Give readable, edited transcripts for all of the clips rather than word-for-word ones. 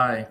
Hi.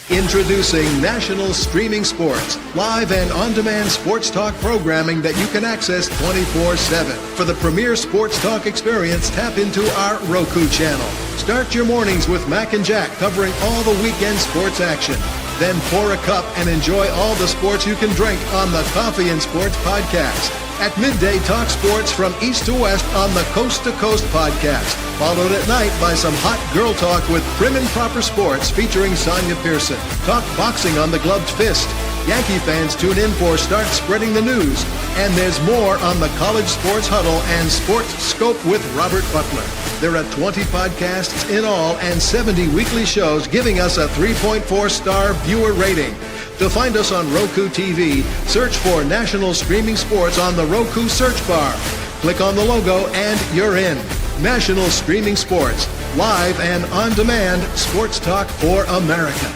Introducing National Streaming Sports, live and on-demand sports talk programming that you can access 24/7. For the premier sports talk experience, tap into our Roku channel. Start your mornings with Mac and Jack covering all the weekend sports action. Then pour a cup and enjoy all the sports you can drink on the Coffee and Sports podcast. At midday, talk sports from east to west on the Coast to Coast podcast. Followed at night by some hot girl talk with Prim and Proper Sports featuring Sonia Pearson. Talk boxing on the Gloved Fist. Yankee fans tune in for Start Spreading the News. And there's more on the College Sports Huddle and Sports Scope with Robert Butler. There are 20 podcasts in all and 70 weekly shows giving us a 3.4-star viewer rating. To find us on Roku TV, search for National Streaming Sports on the Roku search bar. Click on the logo and you're in. National Streaming Sports, live and on-demand sports talk for America.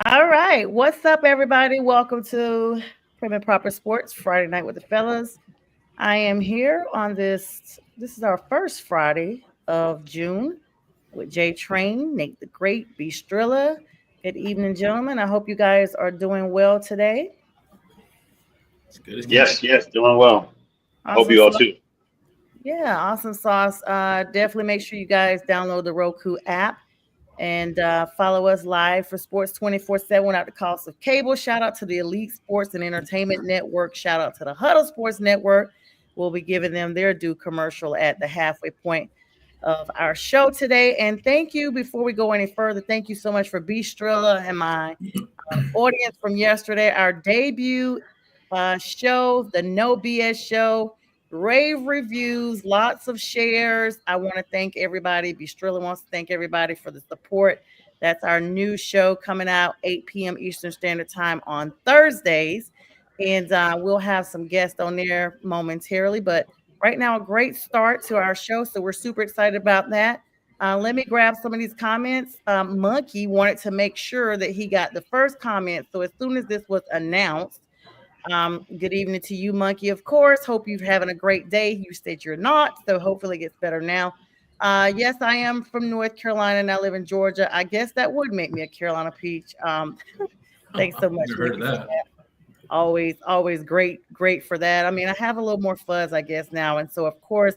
All right. What's up, everybody? Welcome to Prim and Proper Sports Friday Night with the Fellas. I am here on this is our first Friday of June with Jay Train, Nate the Great, B. Strilla. Good evening, gentlemen. I hope you guys are doing well today. Yes, doing well. I hope you all too. Yeah, awesome sauce. Definitely make sure you guys download the Roku app and follow us live for sports 24/7 without the cost of cable. Shout out to the Elite Sports and Entertainment Network. Shout out to the Huddle Sports Network. We'll be giving them their due commercial at the halfway point of our show today. And thank you, before we go any further, thank you so much for B. Strilla and my audience from yesterday. Our debut show, the No BS show. Rave reviews, lots of shares. I want to thank everybody. Bistrilla wants to thank everybody for the support. That's our new show coming out 8 p.m. Eastern Standard Time on Thursdays. And we'll have some guests on there momentarily. But right now, a great start to our show. So we're super excited about that. Let me grab some of these comments. Monkey wanted to make sure that he got the first comment. So as soon as this was announced, good evening to you, Monkey, of course. Hope you're having a great day. You said you're not, so hopefully it gets better now. Yes, I am from North Carolina and I live in Georgia. I guess that would make me a Carolina Peach. Thanks so much. Never heard of that. Always great for that. I mean, I have a little more fuzz, I guess, now. And so, of course,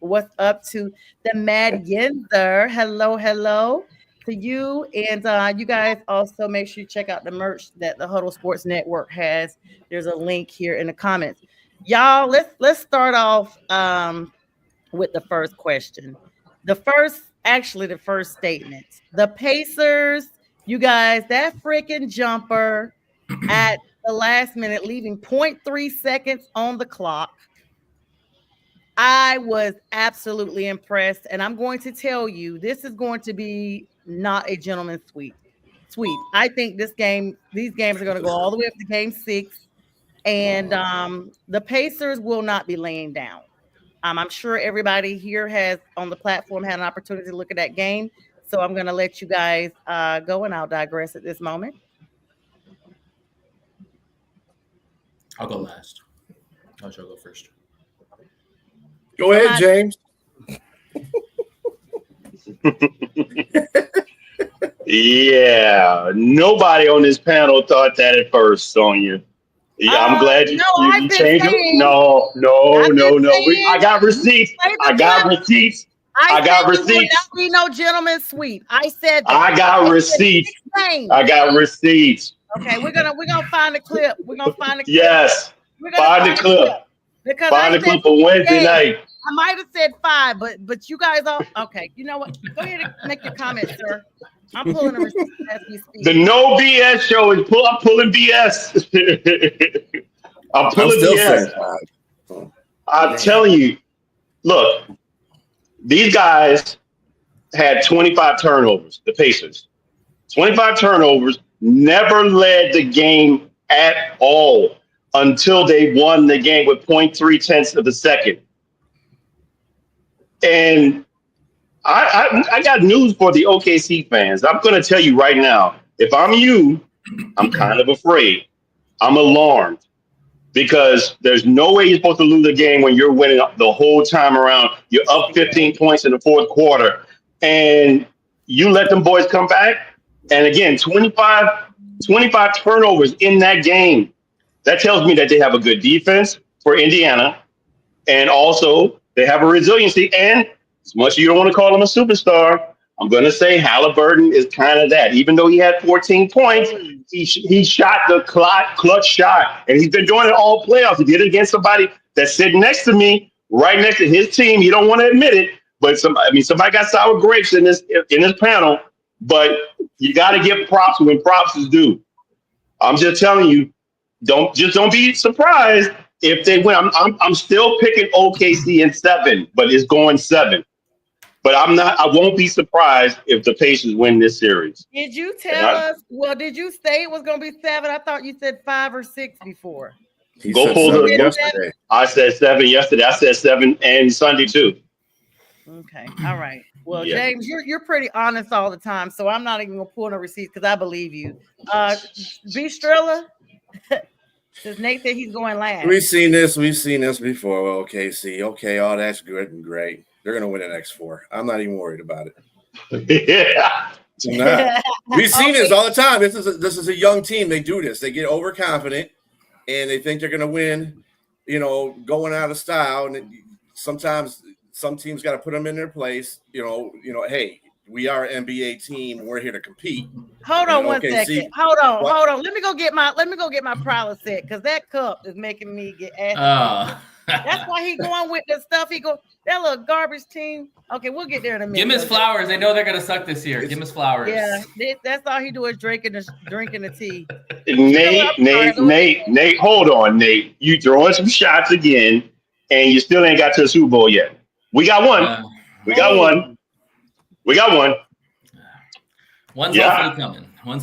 what's up to the Mad Yenzer? Hello to you. And you guys also make sure you check out the merch that the Huddle Sports Network has. There's a link here in the comments. Y'all, let's start off with the first question. The first statement. The Pacers, you guys, that freaking jumper at the last minute, leaving 0.3 seconds on the clock. I was absolutely impressed, and I'm going to tell you, this is going to be not a gentleman's sweep. I think these games are going to go all the way up to game 6, and the Pacers will not be laying down. I'm sure everybody here has on the platform had an opportunity to look at that game, so I'm going to let you guys go, and I'll digress at this moment. I'll go last. I'll go first. Go ahead, James. Yeah, nobody on this panel thought that at first, Sonya. Yeah, I'm glad you changed it. No. I got receipts. I got receipts. I got receipts. Will not be no gentleman's sweep. I said that. I got receipts. I got receipts. Okay, we're gonna find the clip. We're gonna find the clip. Yes. Find the clip. Because find the clip for Wednesday night. I might have said 5, but you guys all okay. You know what? Go ahead and make your comment, sir. I'm pulling a receipt as we speak. The no BS show is I'm pulling BS. I'm pulling still BS. saying 5. I'm telling you, look, these guys had 25 turnovers, the Pacers. 25 turnovers, never led the game at all until they won the game with 0.3 tenths of a second. And I got news for the OKC fans. I'm going to tell you right now, if I'm you, I'm kind of afraid. I'm alarmed because there's no way you're supposed to lose a game when you're winning the whole time around. You're up 15 points in the fourth quarter, and you let them boys come back. And again, 25 turnovers in that game. That tells me that they have a good defense for Indiana, and also they have a resiliency. And as much as you don't want to call him a superstar, I'm going to say Halliburton is kind of that. Even though he had 14 points, he shot the clutch shot, and he's been doing it all playoffs. He did it against somebody that's sitting next to me, right next to his team. You don't want to admit it, but somebody got sour grapes in this panel. But you got to give props when props is due. I'm just telling you, don't be surprised if they win. I'm still picking OKC in 7, but it's going 7. But I won't be surprised if the Pacers win this series. Did you tell us? Well, did you say it was going to be 7? I thought you said 5 or 6 before. Go pull the yesterday. I said 7 yesterday. I said 7 and Sunday too. Okay. All right. Well, yeah. James, you're pretty honest all the time, so I'm not even going to pull no receipts because I believe you. B. Strella, says Nate said he's going last. We've seen this before. Well, OKC. Okay, all that's good and great. They're going to win the next 4. I'm not even worried about it. Yeah. We've seen this all the time. This is a young team. They do this. They get overconfident, and they think they're going to win, going out of style. And sometimes some teams got to put them in their place. Hey, we are an NBA team. We're here to compete. Hold on one second. Hold on. Let me go get my Prilosec because that cup is making me get ass. That's why he going with the stuff. That little garbage team. Okay, we'll get there in a minute. Give him his flowers. They know they're gonna suck this year. Give him his flowers. Yeah, that's all he do is drinking the tea. Nate, hold on, Nate. You throwing some shots again, and you still ain't got to the Super Bowl yet. We got one. We got one. One's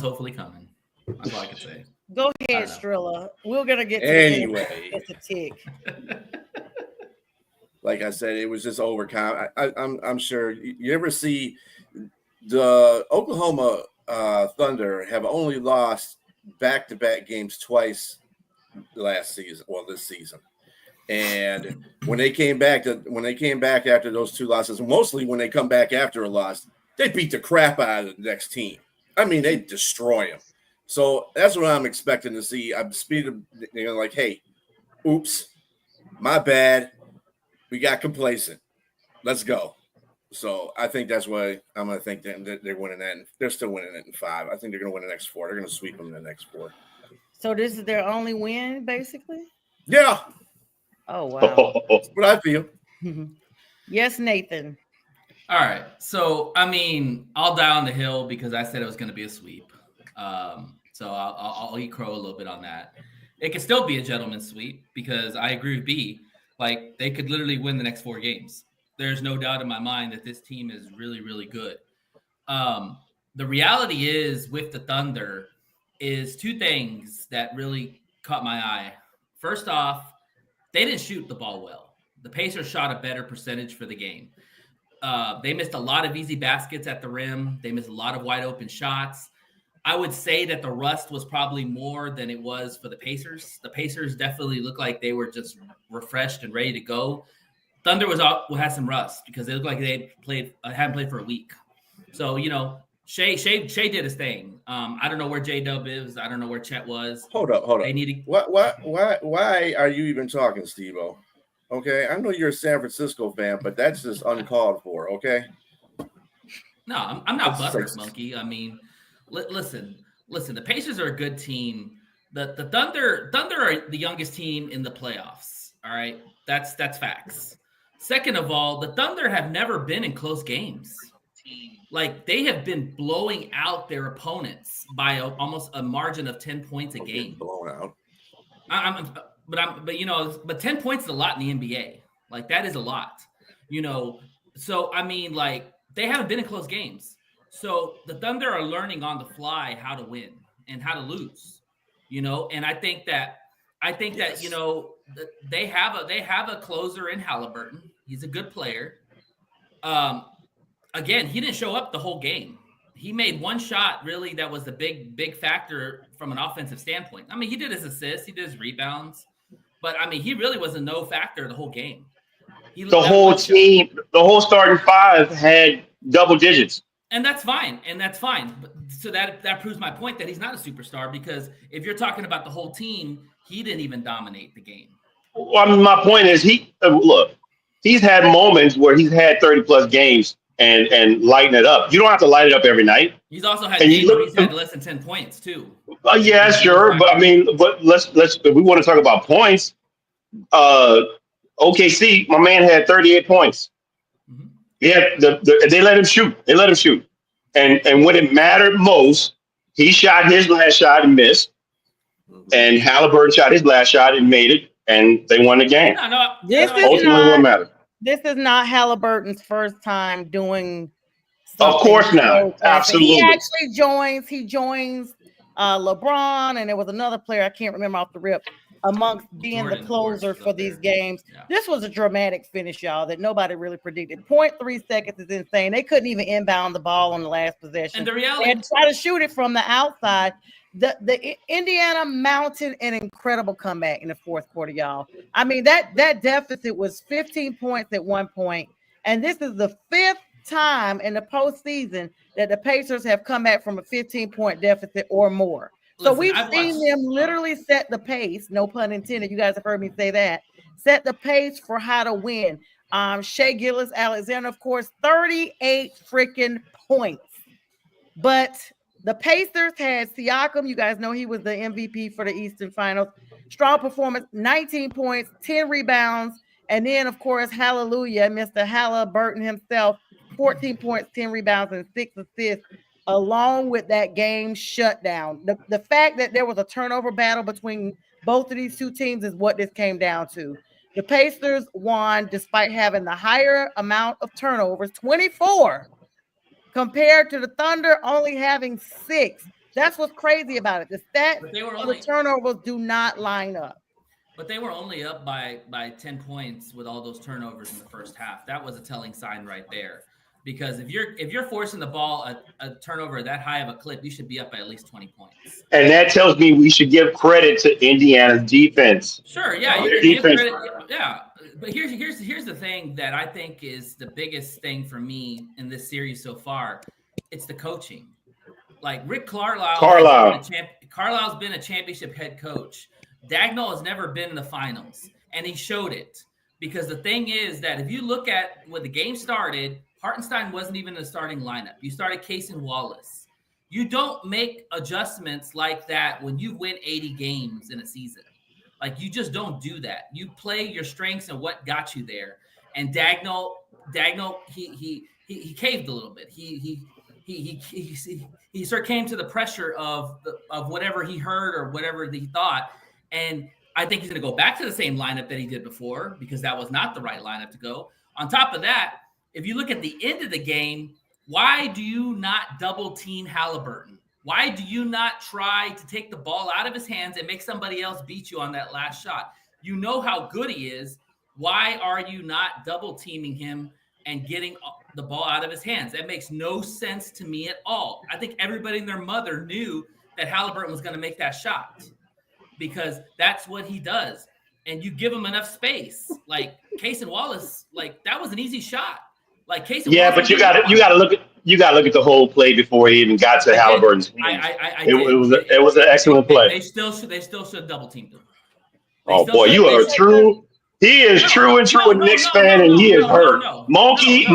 hopefully coming. That's all I can say. Go ahead, Strilla. We're gonna get to anyway. It's a tick. Like I said, it was just overcome. I'm sure you ever see the Oklahoma Thunder have only lost back-to-back games twice this season. And when they came back after those 2 losses, mostly when they come back after a loss, they beat the crap out of the next team. I mean, they destroy them. So that's what I'm expecting to see. I'm like, hey, oops, my bad. We got complacent. Let's go. So I think that's why I'm going to think that they're winning that. And they're still winning it in 5. I think they're going to win the next 4. They're going to sweep them in the next 4. So this is their only win, basically? Yeah. Oh, wow. That's what I feel. Yes, Nathan. All right. So, I'll die on the hill because I said it was going to be a sweep. So I'll eat crow a little bit on that. It could still be a gentleman's sweep because I agree with B. Like, they could literally win the next 4 games. There's no doubt in my mind that this team is really, really good. The reality is with the Thunder is 2 things that really caught my eye. First off, they didn't shoot the ball well. The Pacers shot a better percentage for the game. They missed a lot of easy baskets at the rim. They missed a lot of wide open shots. I would say that the rust was probably more than it was for the Pacers. The Pacers definitely looked like they were just refreshed and ready to go. Thunder had some rust because they looked like they hadn't played for a week. So, Shea did his thing. I don't know where J-Dub is. I don't know where Chet was. Hold up. Why are you even talking, Steve-O? Okay, I know you're a San Francisco fan, but that's just uncalled for, okay? No, I'm not butthurt, monkey. Listen. The Pacers are a good team. The Thunder are the youngest team in the playoffs. All right, that's facts. Second of all, the Thunder have never been in close games. Like they have been blowing out their opponents by almost a margin of 10 points a game. Blown out. But 10 points is a lot in the NBA. Like that is a lot, So I mean, like they haven't been in close games. So the Thunder are learning on the fly how to win and how to lose, And I think that they have a closer in Halliburton. He's a good player. Again, he didn't show up the whole game. He made one shot really that was the big factor from an offensive standpoint. I mean, he did his assists, he did his rebounds, but I mean, he really was a no factor the whole game. The whole team, the whole starting five had double digits. And that's fine. But, so that proves my point that he's not a superstar, because if you're talking about the whole team, he didn't even dominate the game. Well, I mean, my point is he's had moments where he's had 30-plus games and lighten it up. You don't have to light it up every night. He's also had games where he's had less than 10 points too. Yeah, sure. But I mean, let's if we want to talk about points, OKC, my man had 38 points. Mm-hmm. Yeah, they let him shoot. And when it mattered most, he shot his last shot and missed. And Halliburton shot his last shot and made it, and they won the game. What mattered. This is not Halliburton's first time doing something. Of course not. Absolutely. He actually joins LeBron, and there was another player, I can't remember off the rip, amongst being the closer for these games. Yeah. This was a dramatic finish, y'all, that nobody really predicted. 0.3 seconds is insane. They couldn't even inbound the ball on the last possession. And the reality, they had to try to shoot it from the outside. The Indiana mounted an incredible comeback in the fourth quarter, y'all. I mean, that deficit was 15 points at one point, and this is the fifth time in the postseason that the Pacers have come back from a 15-point deficit or more. So we've seen them literally set the pace, no pun intended. You guys have heard me say that. Set the pace for how to win. Shai Gilgeous-Alexander, of course, 38 freaking points. But the Pacers had Siakam. You guys know he was the MVP for the Eastern Finals. Strong performance, 19 points, 10 rebounds. And then, of course, hallelujah, Mr. Halliburton himself, 14 points, 10 rebounds, and 6 assists, along with that game shutdown. The fact that there was a turnover battle between both of these two teams is what this came down to. The Pacers won despite having the higher amount of turnovers, 24, compared to the Thunder only having 6. That's what's crazy about it. The stats of the turnovers do not line up. But they were only up by 10 points with all those turnovers in the first half. That was a telling sign right there. Because if you're forcing the ball a turnover that high of a clip, you should be up by at least 20 points. And that tells me we should give credit to Indiana's defense. Sure, yeah, you give credit, yeah. But here's the thing that I think is the biggest thing for me in this series so far. It's the coaching. Like Rick Carlisle's been a championship head coach. Dagnall has never been in the finals, and he showed it. Because the thing is that if you look at when the game started, Hartenstein wasn't even in the starting lineup. You started Case and Wallace. You don't make adjustments like that when you win 80 games in a season. Like, you just don't do that. You play your strengths and what got you there. And Dagnall, he caved a little bit. He sort of came to the pressure of whatever he heard or whatever he thought. And I think he's going to go back to the same lineup that he did before, because that was not the right lineup to go. On top of that, if you look at the end of the game, why do you not double team Halliburton? Why do you not try to take the ball out of his hands and make somebody else beat you on that last shot? You know how good he is. Why are you not double teaming him and getting the ball out of his hands? That makes no sense to me at all. I think everybody and their mother knew that Halliburton was going to make that shot, because that's what he does. And you give him enough space. Like Case and Wallace, like that was an easy shot. Like Case and Wallace, but you got to look at the whole play before he even got to Halliburton's hands. It was an excellent play. They still should double team him. Oh boy, you are true. He is true a Knicks fan, and he is hurt. Monkey,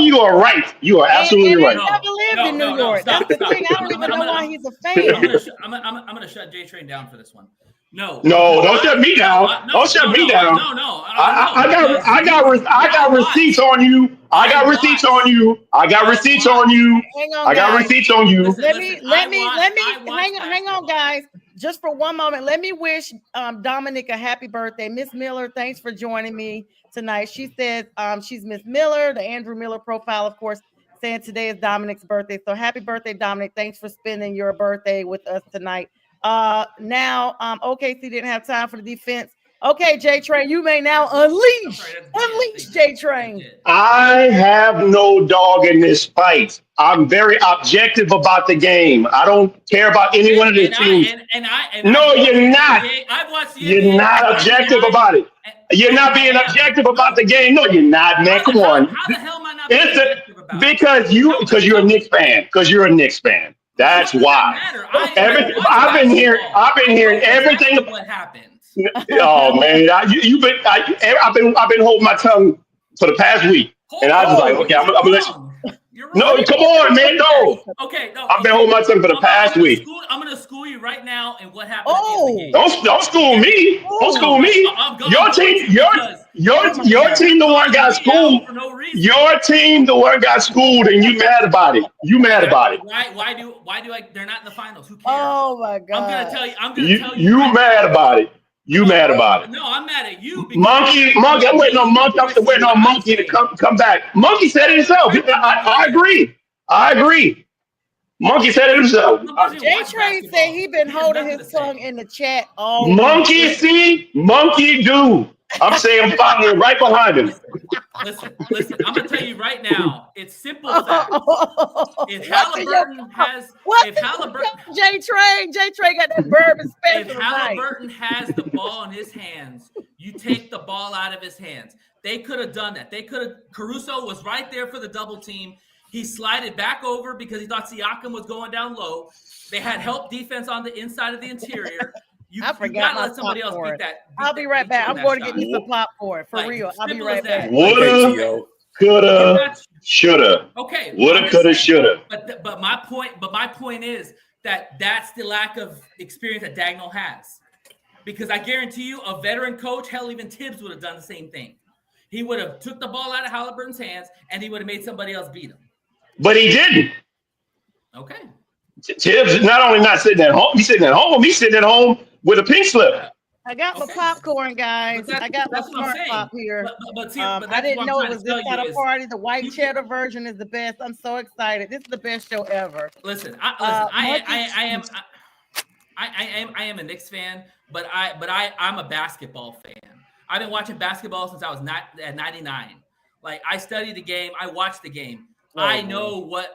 you are right. You are absolutely right. He never lived in New York. That's the thing. I don't even know why he's a fan. I'm gonna shut J Train down for this one. No, don't shut me down. Don't shut me down. No. I got receipts on you. I got receipts on you. I got receipts on you. Hang on, I got guys. receipts on you. Let me hang on, guys. Just for one moment, let me wish Dominic a happy birthday. Miss Miller, thanks for joining me tonight. She says she's Miss Miller, the Andrew Miller profile, of course, saying today is Dominic's birthday. So happy birthday, Dominic. Thanks for spending your birthday with us tonight. Now OKC didn't have time for the defense. Okay, J Train, you may now unleash J Train. I have no dog in this fight. I'm very objective about the game. I don't care about any one of the teams. No, you're not. You're not objective about it. You're not being objective about the game. No, you're not, man. Come on. How the hell am I not being objective about it? Because you're a Knicks fan. Because you're a Knicks fan. That's why. I've been hearing everything. What happened? Oh man, I've been holding my tongue for the past week, and I was like, okay, I'm gonna let you. No, come on, man, no. Okay, no. I've been holding my tongue for the past week. I'm gonna school you right now in what happened. At the end of the game. Don't school me. Don't school me. Your team, the one got schooled. Your team, the one got schooled, and you mad about it. Why do I? They're not in the finals. Who cares? Oh my God. I'm gonna tell you. You mad about it. You mad about it. No, I'm mad at you. Monkey. I'm waiting on Monkey to come back. Monkey said it himself. I agree. Monkey said it himself. J Train said he been holding his tongue in the chat all Monkey see, Monkey do. I'm saying I'm following right behind him. Listen. I'm gonna tell you right now. It's simple facts. If Halliburton has J Train got that bourbon special. If Halliburton has the ball in his hands, you take the ball out of his hands. They could have done that. Caruso was right there for the double team. He slided back over because he thought Siakam was going down low. They had help defense on the inside of the interior. I forgot to let somebody else beat that. I'll be right back. I'm going to get me some popcorn for real. I'll be right back. Woulda, coulda, shoulda. Okay. Woulda, coulda, shoulda. But my point is that that's the lack of experience that Dagnall has. Because I guarantee you, a veteran coach, hell, even Tibbs would have done the same thing. He would have took the ball out of Halliburton's hands and he would have made somebody else beat him. But he didn't. Okay. Tibbs not only not sitting at home, he's sitting at home with a pink slip. I got my popcorn, guys. I got my smart pop here. But I didn't know it was this kind of party. The white cheddar version is the best. I'm so excited. This is the best show ever. Listen, I am a Knicks fan, but I'm a basketball fan. I've been watching basketball since I was at 99. Like, I study the game, I watch the game. I know what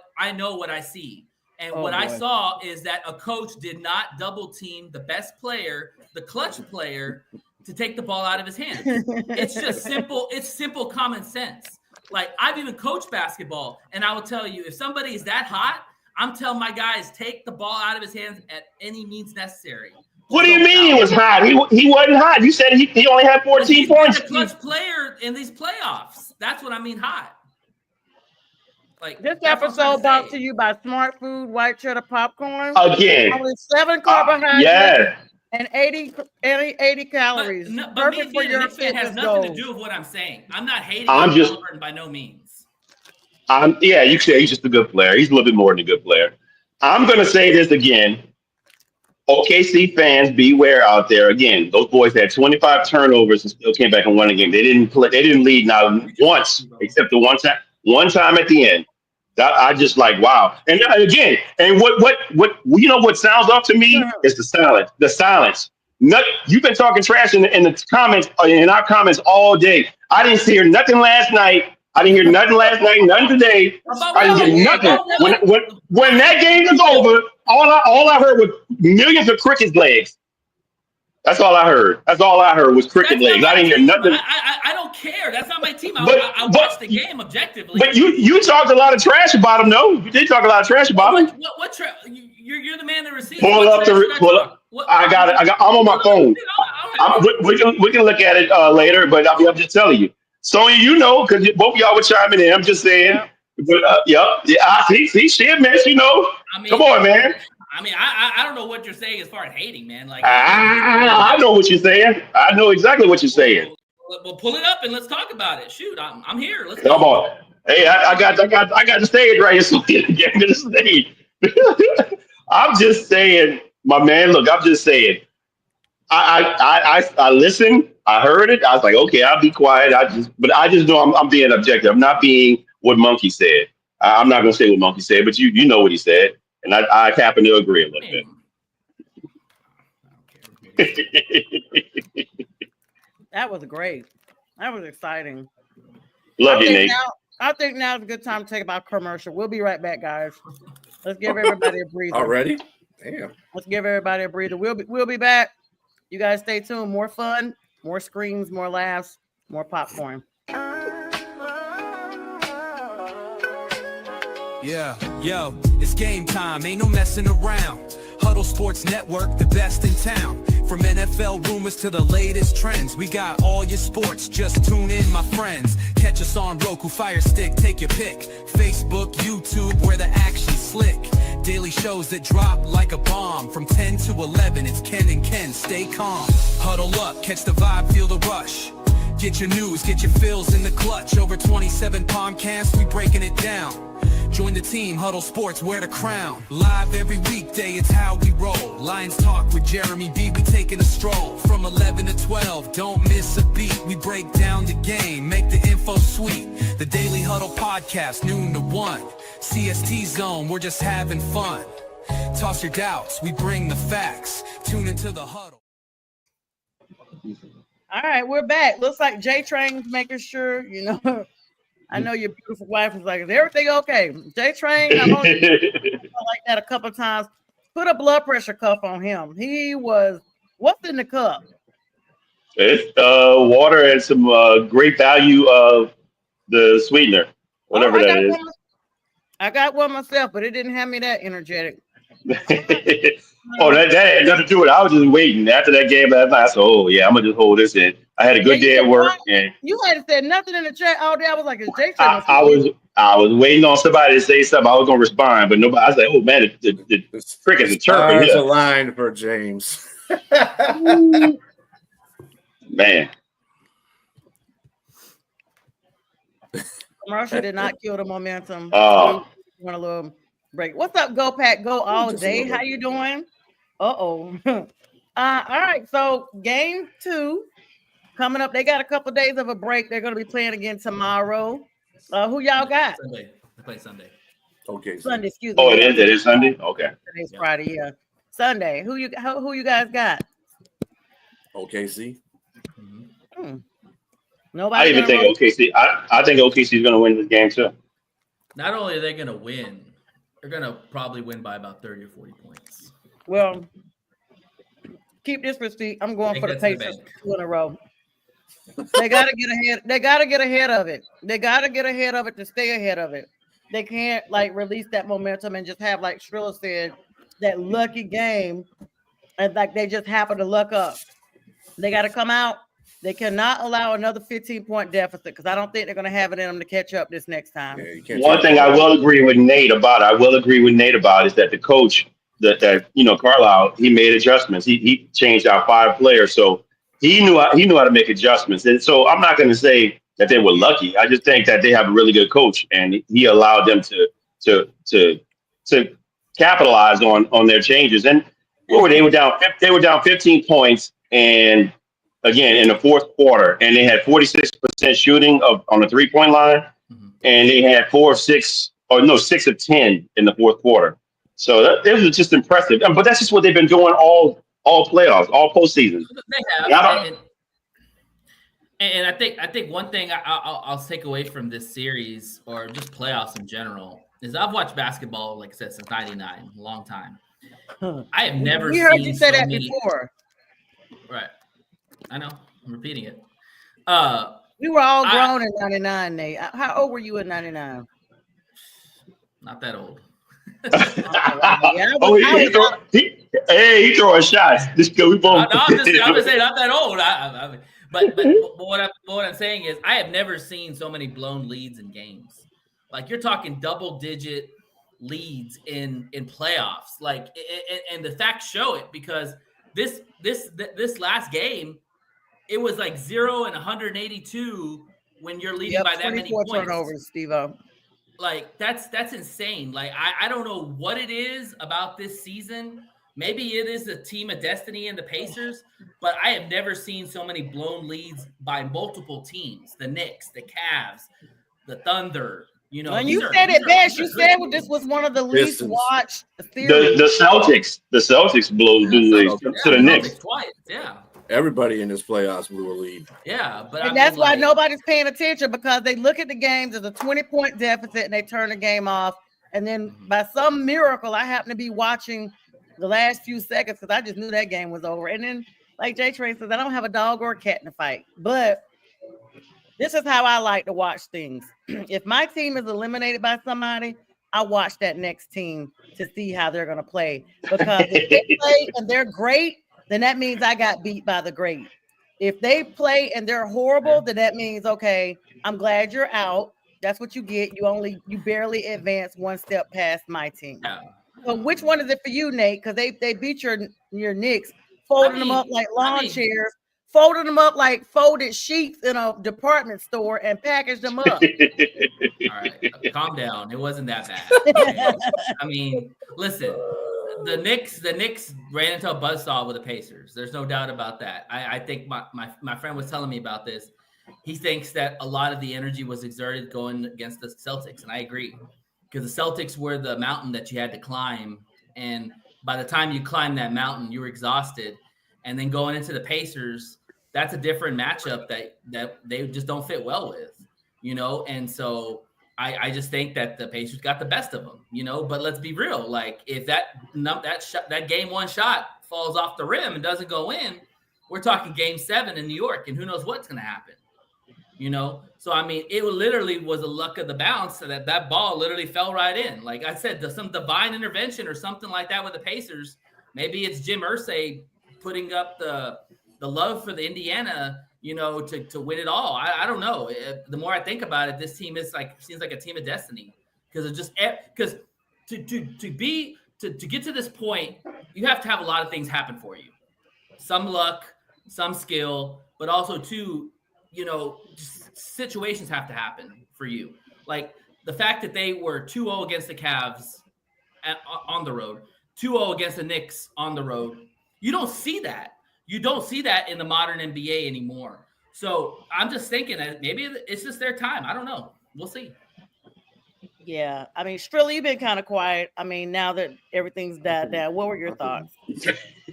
I see. And what I saw is that a coach did not double team the best player, the clutch player, to take the ball out of his hands. It's just simple. It's simple common sense. Like, I've even coached basketball, and I will tell you, if somebody is that hot, I'm telling my guys, take the ball out of his hands at any means necessary. What do you mean he was hot? He wasn't hot. You said he only had 14 points. He's a clutch player in these playoffs. That's what I mean, hot. Like, this episode brought to you by Smart Food White Cheddar Popcorn. Again. Only 7 carbohydrates yeah. and 80 calories. But me being a Knicks fan has nothing to do with what I'm saying. I'm not hating Halliburton by no means. You say he's just a good player. He's a little bit more than a good player. I'm going to say this again. OKC fans, beware out there. Again, those boys had 25 turnovers and still came back and won the game. They didn't lead not once, except the one time at the end. That I just like, wow. And again, and what you know what sounds off to me is the silence. The silence. You've been talking trash in the comments, in our comments all day. I didn't hear nothing last night. I didn't hear nothing last night, nothing today. I didn't hear nothing. When that game was over, all I heard was millions of cricket legs. That's all I heard. That's all I heard was cricket legs. I didn't hear nothing. I don't care. That's not my team. I watched the game objectively. But you talked a lot of trash about him, though. You did talk a lot of trash about him. What trash? You're the man that receives. Pull up. I got it. I'm on my phone. We can look at it later, but I'm just telling you. Sonya, you know, because both of y'all were chiming in. I'm just saying. But I see shit, man. You know. I mean, come on, man. I mean, I don't know what you're saying as far as hating, man. Like, I know what you're saying. I know exactly what you're saying. Well, pull it up and let's talk about it. Shoot, I'm here. Let's Come go. on. Hey, I got the stage right here. So get to the stage. I'm just saying, my man. Look, I'm just saying. I listened. I heard it. I was like, okay, I'll be quiet. But I just know I'm being objective. I'm not being what Monkey said. I'm not gonna say what Monkey said, but you know what he said, and I happen to agree a little bit. That was great. That was exciting. Love you, Nate. I think now is a good time to take about commercial. We'll be right back, guys. Let's give everybody a breather. Already? Damn. Let's give everybody a breather. We'll be back. You guys stay tuned. More fun, more screams, more laughs, more popcorn. Yeah, yo, it's game time. Ain't no messing around. Huddle Sports Network, the best in town. From NFL rumors to the latest trends, we got all your sports. Just tune in, my friends. Catch us on Roku, Fire Stick, take your pick. Facebook, YouTube, where the action's slick. Daily shows that drop like a bomb. From 10 to 11, it's Ken and Ken. Stay calm. Huddle up, catch the vibe, feel the rush. Get your news, get your fills in the clutch. Over 27 podcasts, we breaking it down. Join the team, Huddle Sports, wear the crown. Live every weekday, it's how we roll. Lions Talk with Jeremy B, we taking a stroll. From 11 to 12, don't miss a beat. We break down the game, make the info sweet. The Daily Huddle Podcast, noon to 1. CST Zone, we're just having fun. Toss your doubts, we bring the facts. Tune into the Huddle. All right, we're back. Looks like J-Train's making sure, you know. I know your beautiful wife was like, is everything okay? J-Train, I'm only like that a couple of times. Put a blood pressure cuff on him. He was, what's in the cup? It's water and some great value of the sweetener, whatever that is. I got one myself, but it didn't have me that energetic. Oh, that had nothing to do with it. I was just waiting after that game last night. I said, oh, yeah, I'm going to just hold this in. I had a good day at work. And you hadn't said nothing in the chat all day. I was like, is Jay I was waiting on somebody to say something. I was going to respond, but nobody. I was like, oh, man, the crickets are chirping. There's a line for James. Man. Commercial did not kill the momentum. Oh. Want a little break. What's up, Go Pack? Go all day. How you doing? Uh-oh. All right. So game 2 coming up. They got a couple of days of a break. They're going to be playing again tomorrow. Who y'all got? Sunday. They play Sunday. Okay. Sunday, excuse me. Oh, it is Sunday? Okay. Today's Friday, yeah. Sunday. Who you guys got? OKC. Nobody. I even think OKC. I think OKC is going to win this game too. Not only are they going to win, they're going to probably win by about 30 or 40 points. Well, keep this receipt. I'm going for the Pacers 2 in a row. They got to get ahead. They got to get ahead of it. They got to get ahead of it to stay ahead of it. They can't release that momentum and just have, like Shrilla said, that lucky game, and they just happen to luck up. They got to come out. They cannot allow another 15-point deficit because I don't think they're going to have it in them to catch up this next time. Yeah, one thing I will agree with Nate about is that the coach, that Carlisle, he made adjustments. He changed out 5 players, so he knew how to make adjustments. And so I'm not going to say that they were lucky. I just think that they have a really good coach, and he allowed them to capitalize on their changes. And they were down 15 points, and again in the fourth quarter, and they had 46% shooting on the 3-point line, and they had 6 of 10 in the fourth quarter. So it was just impressive. But that's just what they've been doing all playoffs, all postseason. They have. And I think one thing I'll take away from this series, or just playoffs in general, is I've watched basketball, like I said, since '99, a long time. I have never seen. We heard you say that before. Right. I know. I'm repeating it. We were all grown in '99, Nate. How old were you in '99? Not that old. He throwing shots. This we both. I'm just saying, not that old. But what I'm saying is, I have never seen so many blown leads in games. Like, you're talking double digit leads in playoffs. Like, and the facts show it, because this last game, it was like 0 and 182 when you're leading by that many points. Turnovers, Steve-O. Like, that's insane. Like, I don't know what it is about this season. Maybe it is the team of destiny and the Pacers, but I have never seen so many blown leads by multiple teams. The Knicks, the Cavs, the Thunder. You know, and you said it best. You said this was one of the least watched series. The Celtics blow leads to the Knicks twice. Yeah. Everybody in this playoffs blew a lead. Yeah, but and that's why nobody's paying attention, because they look at the games as a 20-point deficit and they turn the game off. And then by some miracle, I happen to be watching the last few seconds because I just knew that game was over. And then, like J Train says, I don't have a dog or a cat in the fight, but this is how I like to watch things. If my team is eliminated by somebody, I watch that next team to see how they're going to play. Because if they play and they're great, then that means I got beat by the great. If they play and they're horrible, then that means, okay, I'm glad you're out. That's what you get. You barely advance one step past my team. Yeah. So which one is it for you, Nate? Because they beat your Knicks, folding them up like lawn chairs, folding them up like folded sheets in a department store, and packaged them up. All right, calm down. It wasn't that bad. Okay? I mean, listen, the Knicks ran into a buzzsaw with the Pacers. There's no doubt about that. I think my friend was telling me about this. He thinks that a lot of the energy was exerted going against the Celtics, and I agree. Because the Celtics were the mountain that you had to climb. And by the time you climbed that mountain, you were exhausted. And then going into the Pacers, that's a different matchup that they just don't fit well with, you know? And so I just think that the Pacers got the best of them, you know? But let's be real. Like, if that game one shot falls off the rim and doesn't go in, we're talking game 7 in New York, and who knows what's going to happen. You know, so I mean, it literally was a luck of the bounce that ball literally fell right in. Like I said, some divine intervention or something like that with the Pacers. Maybe it's Jim Irsay putting up the love for the Indiana, you know, to win it all. I don't know. The more I think about it, this team seems like a team of destiny, because it's just because to get to this point, you have to have a lot of things happen for you. Some luck, some skill, but also too, you know, situations have to happen for you. Like the fact that they were 2-0 against the Cavs on the road, 2-0 against the Knicks on the road. You don't see that. You don't see that in the modern NBA anymore. So I'm just thinking that maybe it's just their time. I don't know. We'll see. Yeah. I mean, Strilla, you've been kind of quiet. I mean, now that everything's died down, what were your thoughts?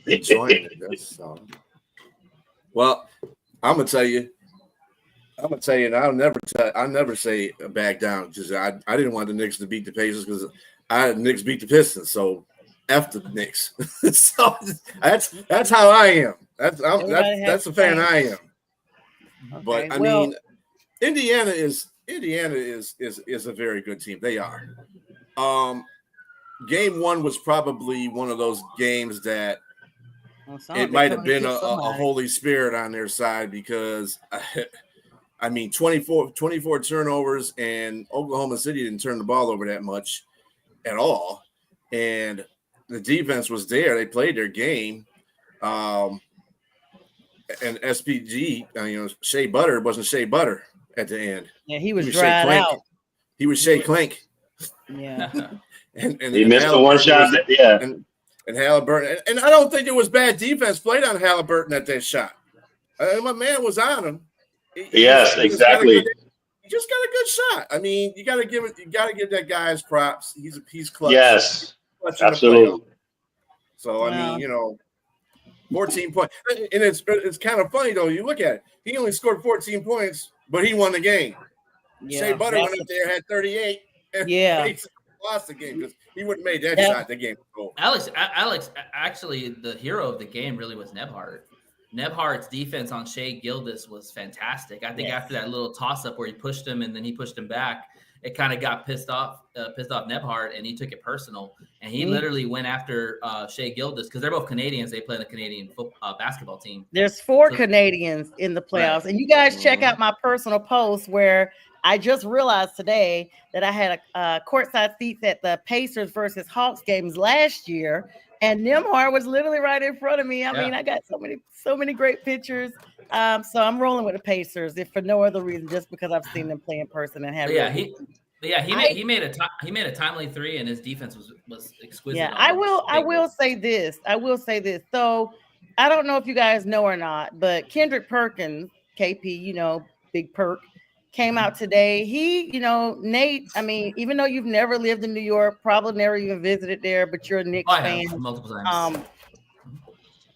Enjoying it. That's well, I'm gonna tell you, and I'll never say back down, because I didn't want the Knicks to beat the Pacers, because the Knicks beat the Pistons, so F the Knicks. So that's how I am. That's the fan I am. Okay, but I mean, Indiana is a very good team. They are. Game 1 was probably one of those games that it might have been a Holy Spirit on their side, because I mean, 24 turnovers, and Oklahoma City didn't turn the ball over that much at all. And the defense was there. They played their game. And SPG, you know, Shea Butter wasn't Shea Butter at the end. Yeah, he was dried out. He was Shea Clank. Yeah. and he missed the one shot. And Halliburton. And I don't think it was bad defense played on Halliburton at that shot. My man was on him. Yes, exactly. He just got a good shot. I mean, you got to give that guy his props. He's clutch. Yes, absolutely. So I mean, you know, 14 points, and it's kind of funny though. You look at it; he only scored 14 points, but he won the game. Yeah, Shea Butter went up there, had 38. Yeah, he lost the game because he wouldn't have made that shot. The game was over. Alex, actually, the hero of the game really was Nebhart. Nebhart's defense on Shea Gilgeous was fantastic. I think after that little toss-up where he pushed him and then he pushed him back, it kind of got pissed off Nebhart, and he took it personal. And he literally went after Shea Gilgeous, because they're both Canadians. They play the Canadian basketball team. There's 4 Canadians in the playoffs. Right. And you guys check out my personal post where I just realized today that I had a courtside seats at the Pacers versus Hawks games last year, and Nembhard was literally right in front of me. I mean, I got so many great pictures. So I'm rolling with the Pacers, if for no other reason, just because I've seen them play in person and had. He made a timely three, and his defense was exquisite. Yeah, I will say this. So I don't know if you guys know or not, but Kendrick Perkins, KP, Big Perk, came out today. He, Nate, I mean, even though you've never lived in New York, probably never even visited there, but you're a Knicks fan. Multiple times.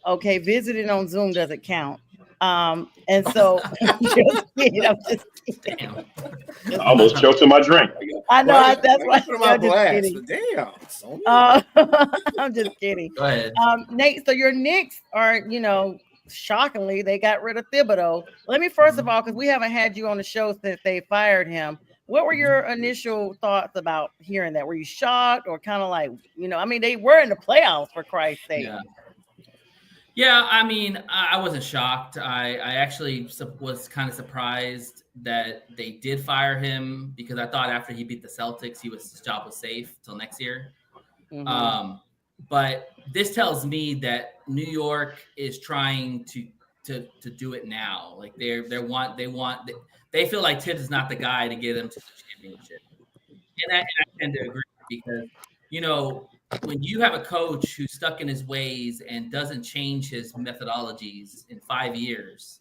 Okay, visiting on Zoom doesn't count. And so I'm just kidding. I almost choked on my drink. I know that's why I'm just kidding. Damn. I'm just kidding. Go ahead. Nate, so your Knicks are, shockingly, they got rid of Thibodeau. Let me first of all, because we haven't had you on the show since they fired him. What were your initial thoughts about hearing that? Were you shocked or kind of like, I mean, they were in the playoffs, for Christ's sake. Yeah, I mean, I wasn't shocked. I actually was kind of surprised that they did fire him because I thought after he beat the Celtics, his job was safe till next year. Mm-hmm. But this tells me that New York is trying to do it now. Like they feel like Tibbs is not the guy to get them to the championship, and I tend to agree because when you have a coach who's stuck in his ways and doesn't change his methodologies in 5 years,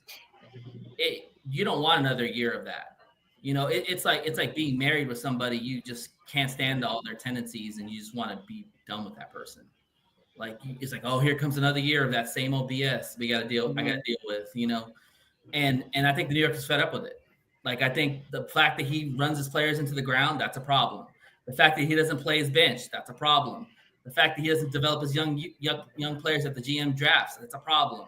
you don't want another year of that. It's like being married with somebody you just can't stand all their tendencies and you just want to be done with that person. Like it's like, oh, here comes another year of that same old BS I got to deal with, and I think the New York is fed up with it. Like I think the fact that he runs his players into the ground, that's a problem. The fact that he doesn't play his bench, that's a problem. The fact that he doesn't develop his young players at the GM drafts, that's a problem.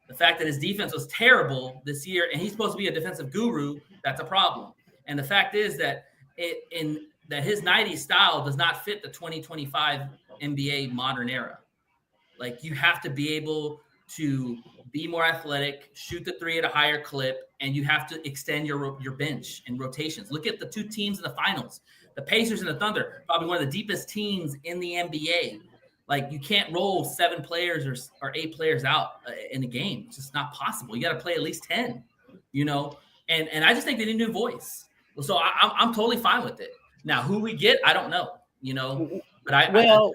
The fact that his defense was terrible this year and he's supposed to be a defensive guru, that's a problem. And the fact is that that his 90s style does not fit the 2025 NBA modern era. Like you have to be able to be more athletic, shoot the three at a higher clip, and you have to extend your bench and rotations. Look at the two teams in the finals. The Pacers and the Thunder, probably one of the deepest teams in the NBA. Like you can't roll 7 players or 8 players out in a game. It's just not possible. You got to play at least 10, and I just think they need a new voice. So I'm totally fine with it. Now, who we get, I don't know, but